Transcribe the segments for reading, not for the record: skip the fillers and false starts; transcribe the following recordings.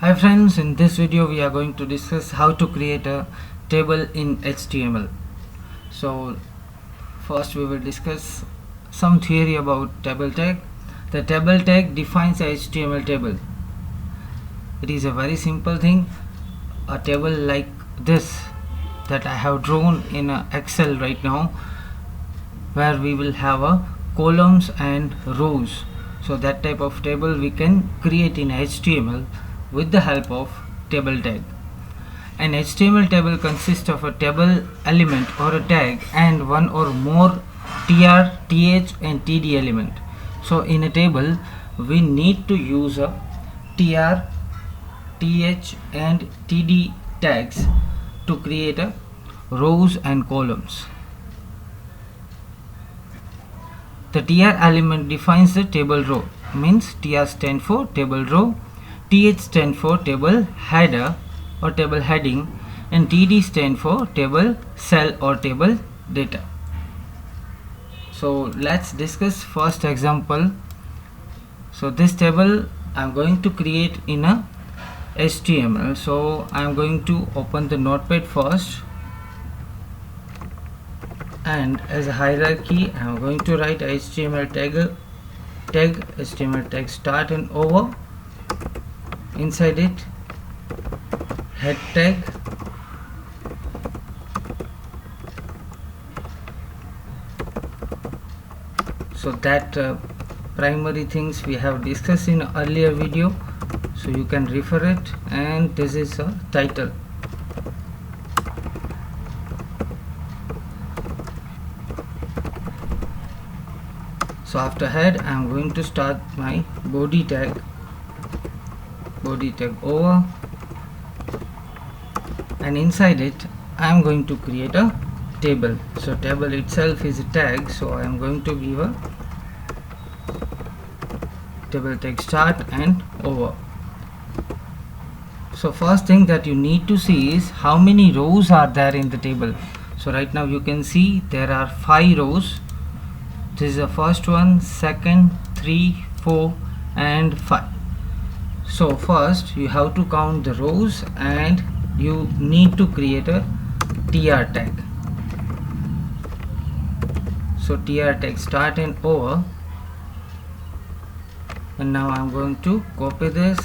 Hi friends, in this video we are going to discuss how to create a table in HTML. So first we will discuss some theory about table tag. The table tag defines a HTML table. It is a very simple thing. A table like this that I have drawn in Excel right now, where we will have a columns and rows. So that type of table we can create in HTML with the help of table tag. An HTML table consists of a table element or a tag and one or more tr, th and td element. So in a table we need to use a tr, th and td tags to create a rows and columns. The tr element defines the table row, means tr stand for table row, th stand for table header or table heading, and td stand for table cell or table data. So let's discuss first example. So this table I'm going to create in a HTML. So I'm going to open the notepad first, and as a hierarchy I'm going to write HTML tag HTML tag start and over. Inside it, head tag, so that primary things we have discussed in earlier video, so you can refer it. And this is a title. So after head I'm going to start my body tag over, and inside it I'm going to create a table. So table itself is a tag, so I am going to give a table tag start and over. So first thing that you need to see is how many rows are there in the table. So right now you can see there are 5 rows. This is the first one, second, 3, 4 and 5. So first you have to count the rows and you need to create a tr tag. So tr tag start and over, and now I'm going to copy this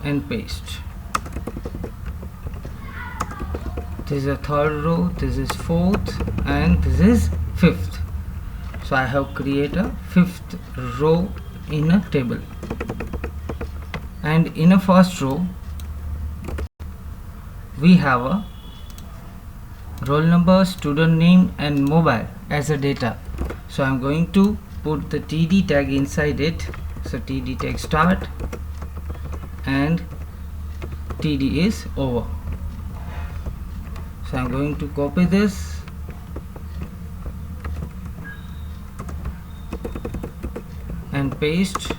and paste. This is a third row, this is fourth, and this is fifth. So I have created a fifth row in a table. And in a first row we have a roll number, student name and mobile as a data. So I'm going to put the td tag inside it. So td tag start and td is over. So I'm going to copy this and paste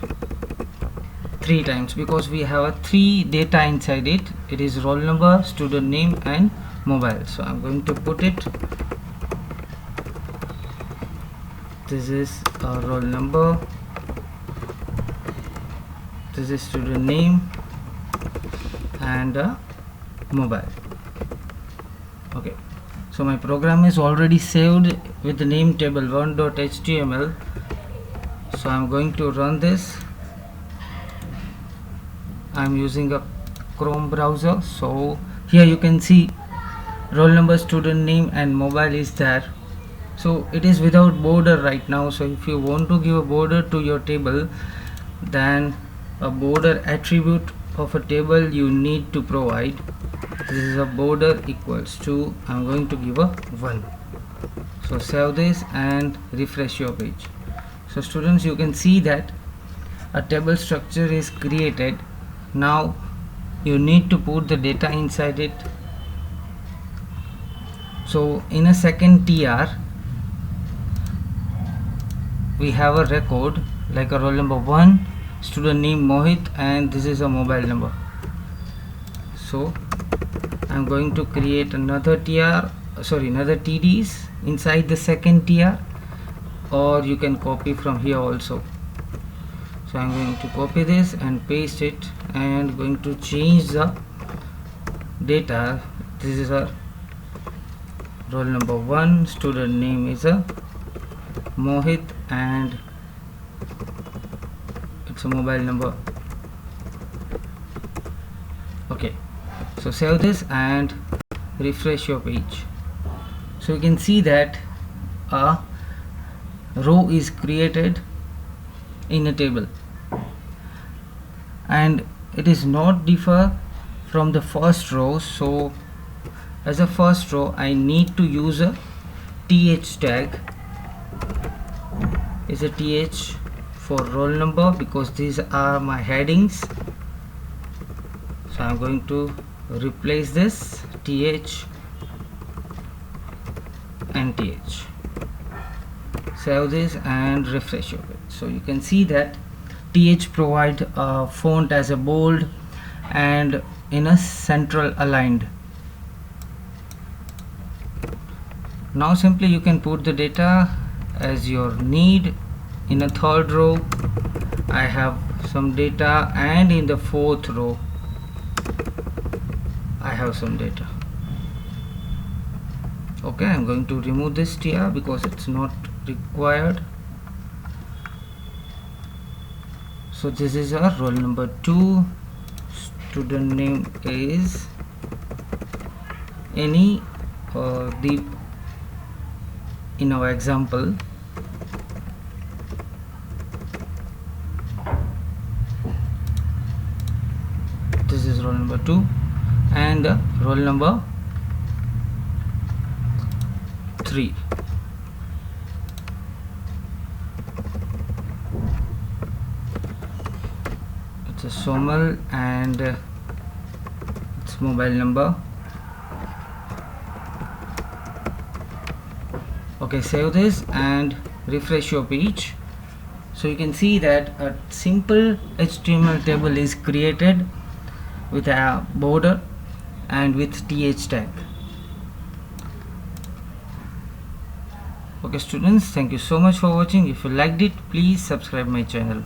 3 times, because we have a 3 data inside it. It is roll number, student name and mobile. So I'm going to put it. This is a roll number, this is student name and a mobile. Okay, so my program is already saved with the name table1.html. so I'm going to run this. I'm using a Chrome browser. So here you can see roll number, student name and mobile is there. So it is without border right now. So if you want to give a border to your table, then a border attribute of a table you need to provide. This is a border equals to, I'm going to give a 1. So save this and refresh your page. So students, you can see that a table structure is created. Now you need to put the data inside it. So in a second tr we have a record like a roll number 1, student name Mohit, and this is a mobile number. So I'm going to create another tds inside the second tr, or you can copy from here also. So So I'm going to copy this and paste it and going to change the data. This is a roll number 1, student name is a Mohit, and it's a mobile number. Okay, so save this and refresh your page. So you can see that a row is created in a table, and it is not differ from the first row. So as a first row I need to use a th tag, is a th for roll number, because these are my headings. So I'm going to replace this th and th. Save this and refresh your page. So you can see that th provide a font as a bold and in a central aligned. Now simply you can put the data as your need. In a third row I have some data, and in the fourth row I have some data. Okay, I'm going to remove this tr because it's not required. So this is our roll number 2, student name is any Deep in our example. This is roll number 2 and roll number 3. It's a Somal and its mobile number. Okay, save this and refresh your page. So you can see that a simple HTML table is created with a border and with th tag. Okay students, thank you so much for watching. If you liked it, please subscribe my channel.